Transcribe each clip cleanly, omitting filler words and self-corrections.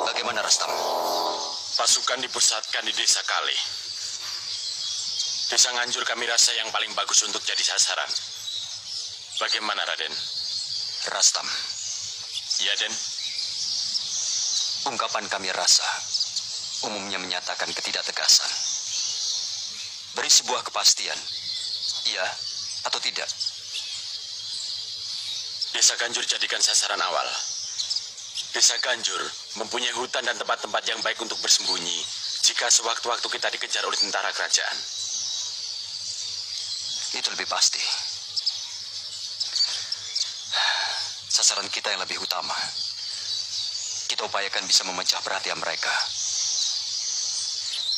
Bagaimana, Rastam? Pasukan dipusatkan di Desa Kali. Desa Nganjur kami rasa yang paling bagus untuk jadi sasaran. Bagaimana, Raden? Rastam. Ya, Den. Ungkapan kami rasa umumnya menyatakan ketidaktegasan. Beri sebuah kepastian, iya atau tidak. Desa Ganjur jadikan sasaran awal. Desa Ganjur mempunyai hutan dan tempat-tempat yang baik untuk bersembunyi jika sewaktu-waktu kita dikejar oleh tentara kerajaan. Itu lebih pasti. Sasaran kita yang lebih utama. Kita upayakan bisa memecah perhatian mereka.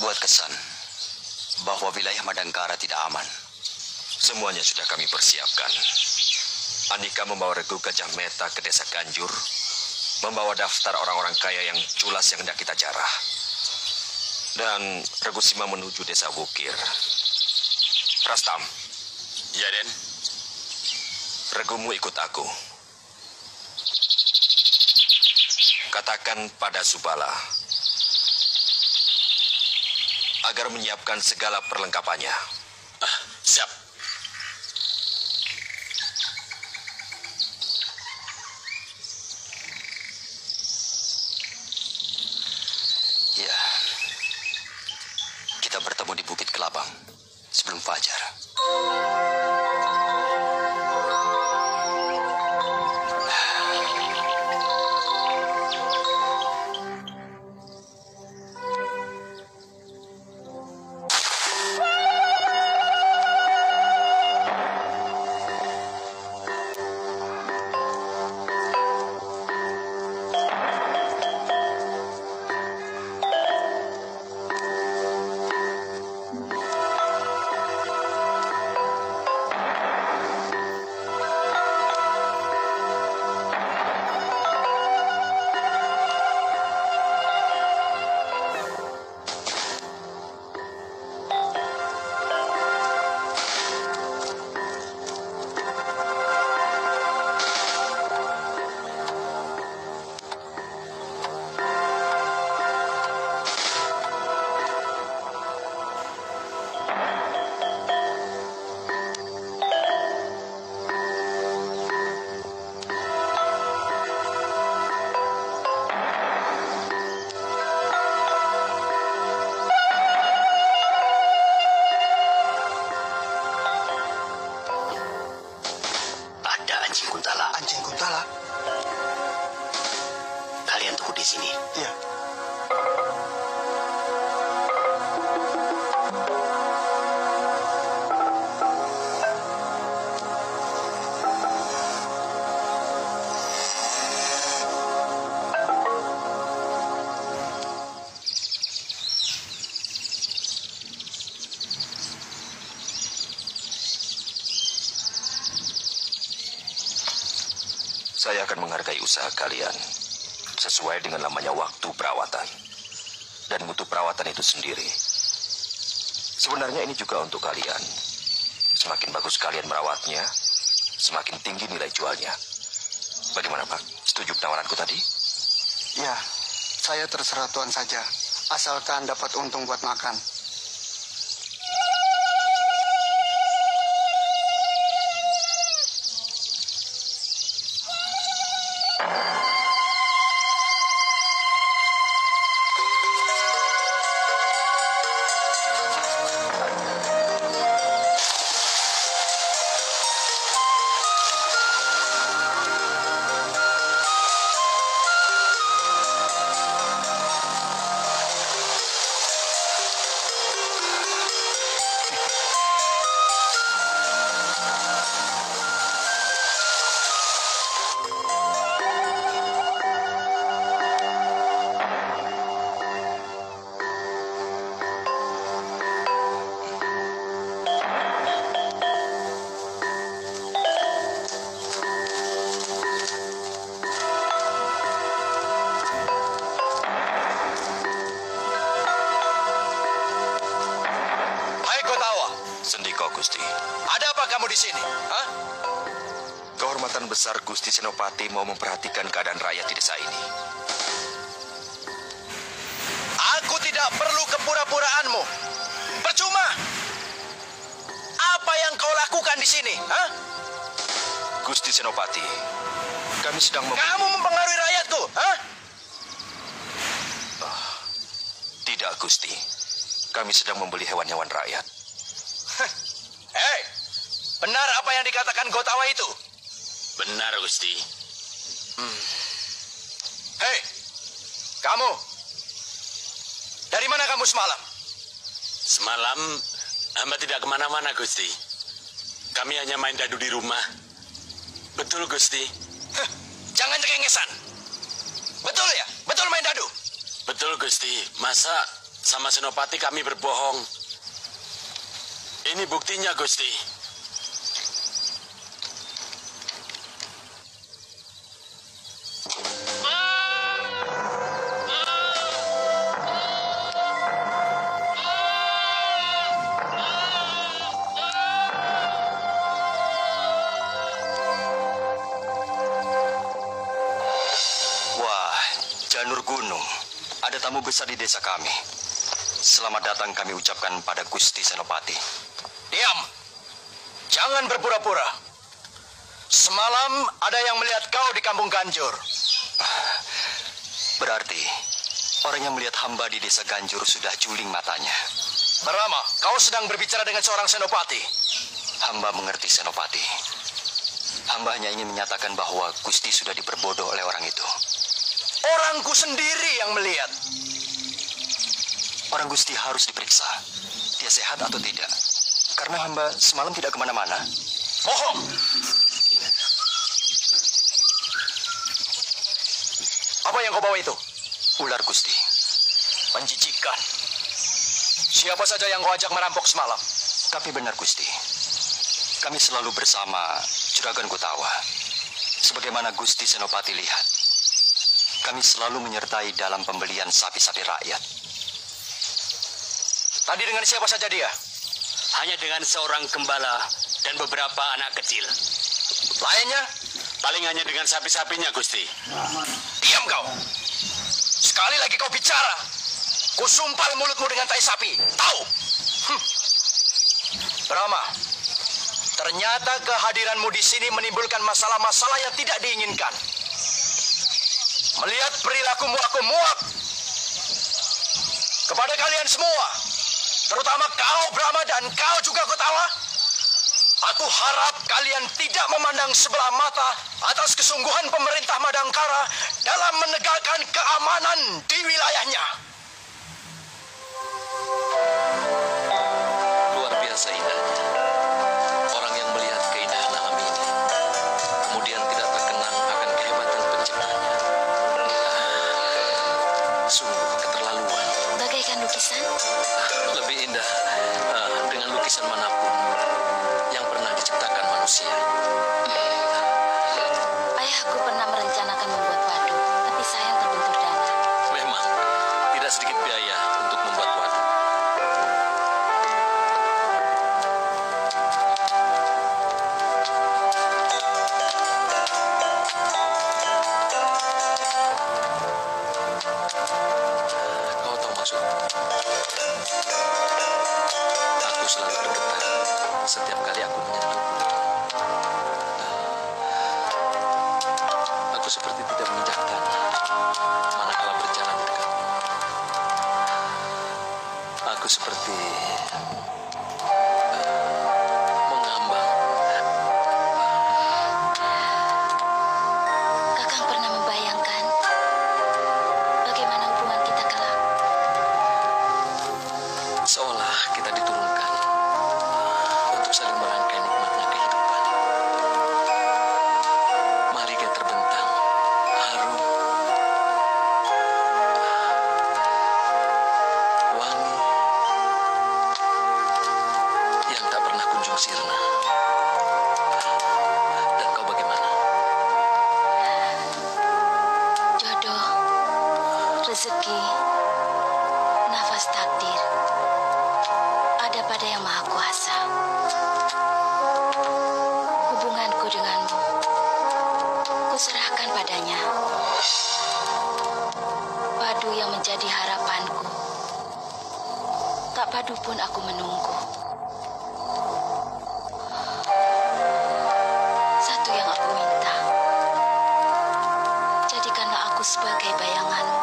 Buat kesan bahwa wilayah Madangkara tidak aman. Semuanya sudah kami persiapkan. Anika membawa Regu Gajah Meta ke Desa Ganjur, membawa daftar orang-orang kaya yang culas yang hendak kita jarah. Dan Regu Sima menuju Desa Wukir. Rastam. Ya, Den. Regumu ikut aku. Katakan pada Subala agar menyiapkan segala perlengkapannya. Siap. Ya, kita bertemu di Bukit Kelabang sebelum fajar. Anjing Kuntala. Kalian tunggu di sini. Iya. Saya akan menghargai usaha kalian sesuai dengan lamanya waktu perawatan dan mutu perawatan itu sendiri. Sebenarnya ini juga untuk kalian. Semakin bagus kalian merawatnya, semakin tinggi nilai jualnya. Bagaimana, Pak? Setuju penawaranku tadi? Ya, saya terserah Tuan saja. Asalkan dapat untung buat makan. apa kamu di sini? Hah? Kehormatan besar Gusti Senopati mau memperhatikan keadaan rakyat di desa ini. Aku tidak perlu kepura-puraanmu. Percuma. Apa yang kau lakukan di sini? Hah? Gusti Senopati, kami sedang Kamu mempengaruhi rakyatku, hah? Tidak, Gusti. Kami sedang membeli hewan-hewan rakyat. Hei, benar apa yang dikatakan Gotawa itu? Benar, Gusti. Hei, kamu. Dari mana kamu semalam? Semalam, hamba tidak kemana-mana, Gusti. Kami hanya main dadu di rumah. Betul, Gusti. Jangan cengengesan. Betul ya? Betul main dadu? Betul, Gusti. Masa sama Senopati kami berbohong? Ini buktinya, Gusti. Wah, Janur Gunung. Ada tamu besar di desa kami. Selamat datang kami ucapkan pada Gusti Senopati. Diam. Jangan berpura-pura. Semalam ada yang melihat kau di kampung Ganjur. Berarti orang yang melihat hamba di desa Ganjur sudah juling matanya. Brahma, kau sedang berbicara dengan seorang senopati. Hamba mengerti Senopati. Hamba hanya ingin menyatakan bahwa Gusti sudah diperbodoh oleh orang itu. Orangku sendiri yang melihat. Orang Gusti harus diperiksa. Dia sehat atau tidak. Karena hamba semalam tidak kemana-mana. Bohong. Apa yang kau bawa itu? Ular Gusti. Menjijikan. Siapa saja yang kau ajak merampok semalam? Tapi benar Gusti. Kami selalu bersama Juragan Gotawa. Sebagaimana Gusti Senopati lihat. Kami selalu menyertai dalam pembelian sapi-sapi rakyat. Tadi dengan siapa saja dia? Hanya dengan seorang gembala dan beberapa anak kecil. Lainnya? Paling hanya dengan sapi-sapinya, Gusti. Diam kau. Sekali lagi kau bicara, kusumpal mulutmu dengan tai sapi. Tahu? Brahma, ternyata kehadiranmu di sini menimbulkan masalah-masalah yang tidak diinginkan. Melihat perilakumu aku muak. Kepada kalian semua, terutama kau Brahma dan kau juga Gotawa, aku harap kalian tidak memandang sebelah mata atas kesungguhan pemerintah Madangkara dalam menegakkan keamanan di wilayahnya. Luar biasa indahnya. Orang yang melihat keindahan alam ini, kemudian tidak terkenang akan kehebatan penciptanya. Sungguh keterlaluan. Bagaikan lukisan? Lebih indah dengan lukisan manapun yang pernah diciptakan manusia. Ayahku pernah merencanakan membuat waduk, tapi sayang terbentur dana. Memang tidak sedikit biaya untuk membuat waduk. urusanku denganmu. Kuserahkan padanya. Padu yang menjadi harapanku. Tak padu pun aku menunggu. Satu yang aku minta. Jadikanlah aku sebagai bayanganmu.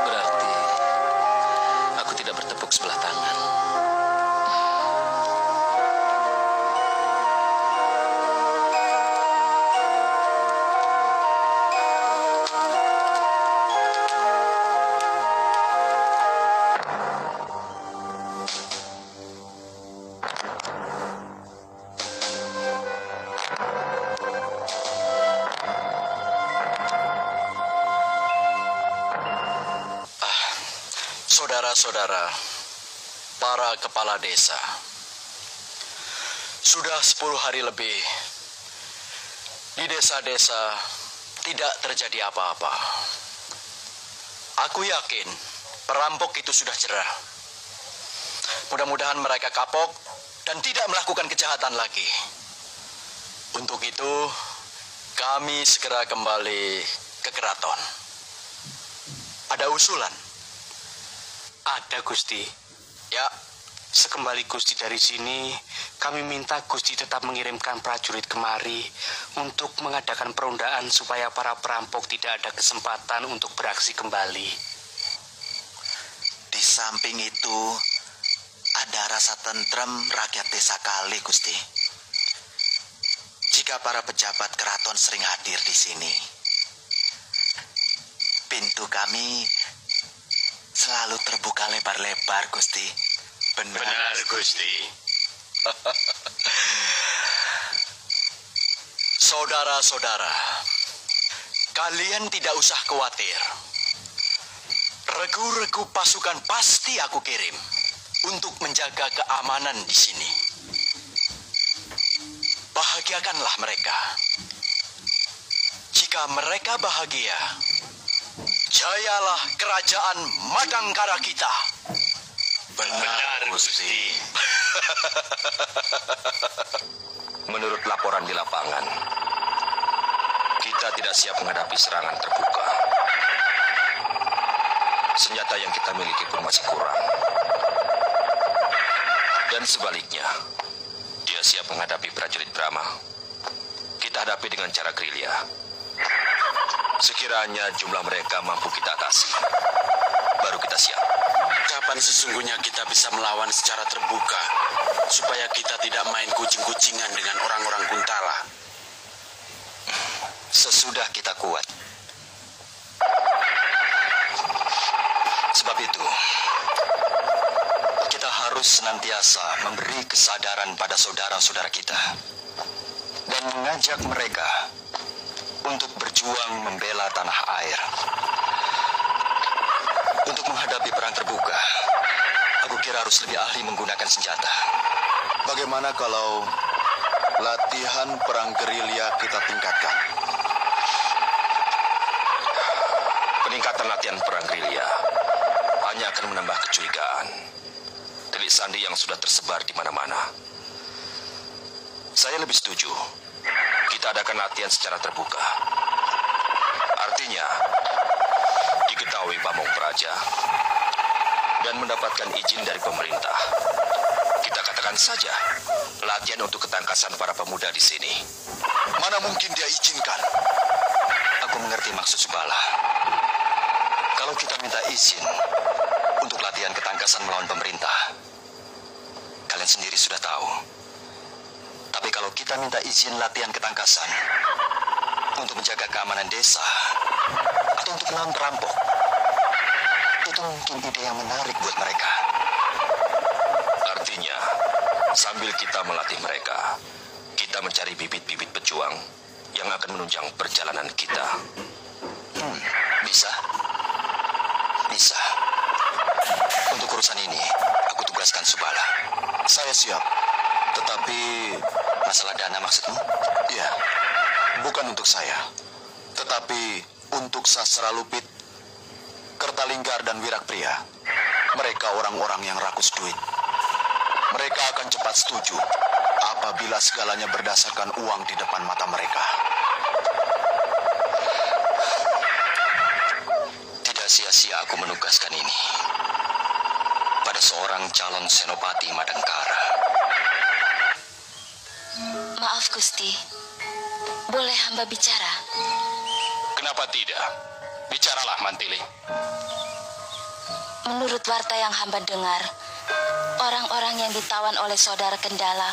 Berarti aku tidak bertepuk sebelah tangan. Saudara-saudara, para kepala desa, sudah 10 hari lebih di desa-desa tidak terjadi apa-apa. Aku yakin perampok itu sudah jerah. Mudah-mudahan mereka kapok dan tidak melakukan kejahatan lagi. Untuk itu, kami segera kembali ke keraton. Ada usulan? Ada, Gusti. Ya, Sekembali Gusti dari sini, kami minta Gusti tetap mengirimkan prajurit kemari untuk mengadakan perundaan supaya para perampok tidak ada kesempatan untuk beraksi kembali. Di samping itu, ada rasa tentrem rakyat desa Kali, Gusti. Jika para pejabat keraton sering hadir di sini, pintu kami selalu terbuka lebar-lebar, Gusti. Benar, Gusti. Saudara-saudara, kalian tidak usah khawatir. Regu-regu pasukan pasti aku kirim untuk menjaga keamanan di sini. Bahagiakanlah mereka. Jika mereka bahagia, jayalah kerajaan Madangkara kita. Benar, Gusti. Menurut laporan di lapangan, kita tidak siap menghadapi serangan terbuka. Senjata yang kita miliki pun masih kurang. Dan sebaliknya, dia siap menghadapi prajurit Brahma. Kita hadapi dengan cara gerilya. Sekiranya jumlah mereka mampu kita atasi, baru kita siap. Kapan sesungguhnya kita bisa melawan secara terbuka, supaya kita tidak main kucing-kucingan dengan orang-orang Kuntala? Sesudah kita kuat. Sebab itu, kita harus senantiasa memberi kesadaran pada saudara-saudara kita dan mengajak mereka untuk berjuang membela tanah air. Untuk menghadapi perang terbuka, aku kira harus lebih ahli menggunakan senjata. Bagaimana kalau latihan perang gerilya kita tingkatkan? Peningkatan latihan perang gerilya hanya akan menambah kecurigaan. Telik sandi yang sudah tersebar di mana-mana. Saya lebih setuju kita adakan latihan secara terbuka. Artinya, diketahui pamong praja dan mendapatkan izin dari pemerintah. Kita katakan saja latihan untuk ketangkasan para pemuda di sini. Mana mungkin dia izinkan? Aku mengerti maksud Subala. Kalau kita minta izin untuk latihan ketangkasan melawan pemerintah, kalian sendiri sudah tahu. Tapi kalau kita minta izin latihan ketangkasan untuk menjaga keamanan desa atau untuk melawan perampok, itu mungkin ide yang menarik buat mereka. Artinya, sambil kita melatih mereka, kita mencari bibit-bibit pejuang yang akan menunjang perjalanan kita. Bisa. Bisa. Untuk urusan ini, aku tugaskan Subala. Saya siap. Tetapi, Masalah dana maksudmu? ya, bukan untuk saya. Tetapi untuk Sasra Lupit, Kertalinggar dan Wirakpria. Mereka orang-orang yang rakus duit. Mereka akan cepat setuju apabila segalanya berdasarkan uang di depan mata mereka. Tidak sia-sia aku menugaskan ini pada seorang calon senopati Madangkara. Maaf, Gusti. Boleh hamba bicara? Kenapa tidak? Bicaralah, Mantili. Menurut warta yang hamba dengar, orang-orang yang ditawan oleh saudara Kendala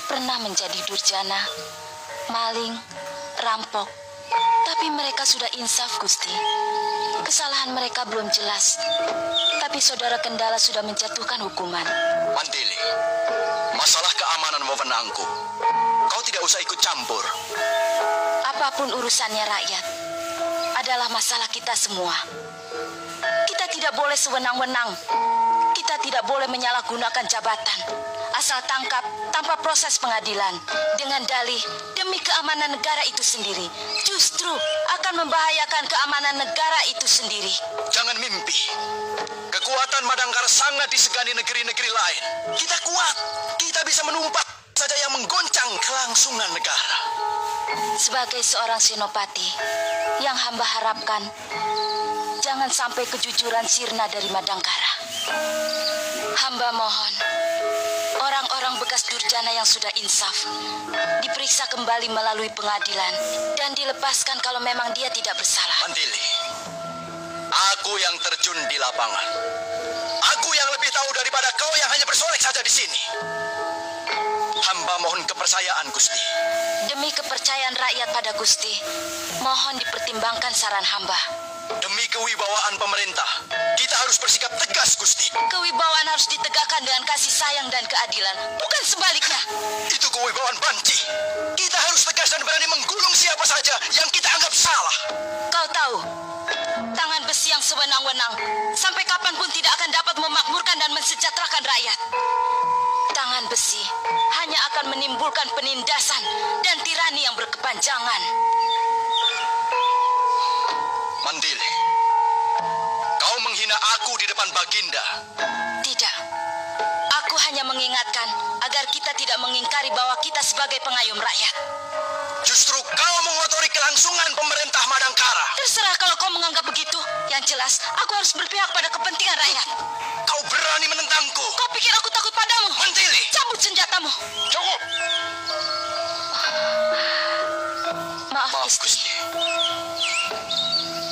pernah menjadi durjana, maling, rampok. Tapi mereka sudah insaf, Gusti. Kesalahan mereka belum jelas, tapi saudara Kendala sudah menjatuhkan hukuman. Mantili, masalah keamanan wewenangku. Kau tidak usah ikut campur. Apapun urusannya rakyat adalah masalah kita semua. Kita tidak boleh sewenang-wenang. Kita tidak boleh menyalahgunakan jabatan asal tangkap tanpa proses pengadilan dengan dalih demi keamanan negara itu sendiri. Justru akan membahayakan keamanan negara itu sendiri. Jangan mimpi. Kekuatan Madangkara sangat disegani negeri-negeri lain. Kita kuat. Kita bisa menumpas saja yang menggoncang kelangsungan negara. Sebagai seorang senopati, yang hamba harapkan jangan sampai kejujuran sirna dari Madangkara. Hamba mohon, orang-orang bekas durjana yang sudah insaf diperiksa kembali melalui pengadilan dan dilepaskan kalau memang dia tidak bersalah. Mantili, aku yang terjun di lapangan. Aku yang lebih tahu daripada kau yang hanya bersolek saja di sini. Hamba mohon kepercayaan, Gusti. Demi kepercayaan rakyat pada Gusti, mohon dipertimbangkan saran hamba. Demi kewibawaan pemerintah, kita harus bersikap tegas, Gusti. Kewibawaan harus ditegakkan dengan kasih sayang dan keadilan, bukan sebaliknya. Itu kewibawaan banci. Kita harus tegas dan berani menggulung siapa saja yang kita anggap salah. Kau tahu, tangan besi yang sewenang-wenang sampai kapanpun tidak akan dapat memakmurkan dan mensejahterakan rakyat. Tangan besi hanya akan menimbulkan penindasan dan tirani yang berkepanjangan. Mantili, kau menghina aku di depan Baginda. Tidak, aku hanya mengingatkan agar kita tidak mengingkari bahwa kita sebagai pengayom rakyat. Justru kau mengotori kelangsungan pemerintah Madangkara. Terserah kalau kau menganggap begitu. Yang jelas, aku harus berpihak pada kepentingan rakyat. Kau berani menentangku? Kau pikir aku takut padamu? Mantili! Cabut senjatamu. Cukup! Maaf, Gusti.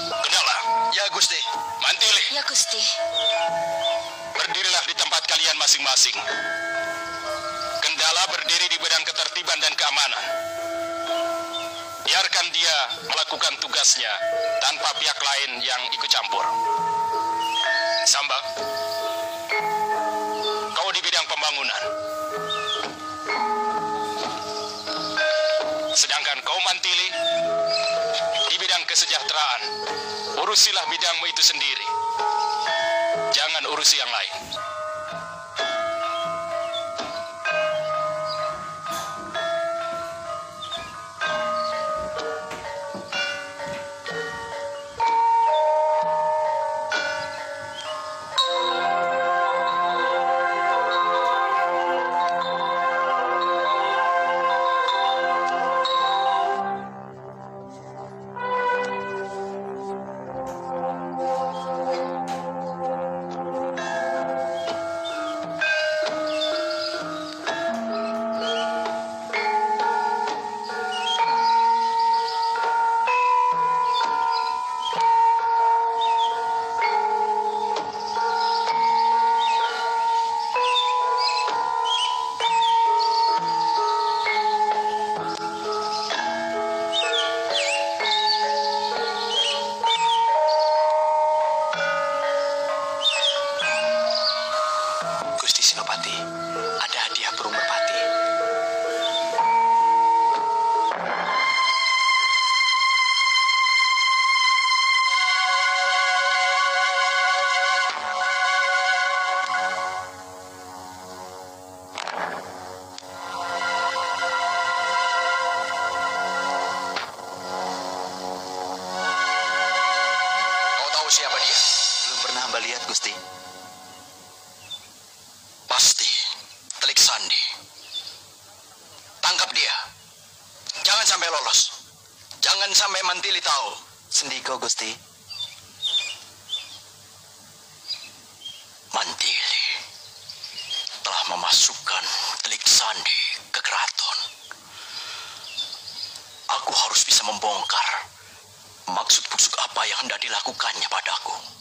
Kendala. Ya, Gusti. Mantili, Ya, Gusti. berdirilah di tempat kalian masing-masing. Kendala berdiri di bidang ketertiban dan keamanan. Biarkan dia melakukan tugasnya tanpa pihak lain yang ikut campur. Samba, kau di bidang pembangunan. Sedangkan kau Mantili di bidang kesejahteraan. Urusilah bidangmu itu sendiri. Jangan urusi yang lain. sampai lolos. Jangan sampai Mantili tahu. Sendiko, Gusti. Mantili telah memasukkan Telik Sandi ke keraton. Aku harus bisa membongkar maksud busuk apa yang hendak dilakukannya padaku.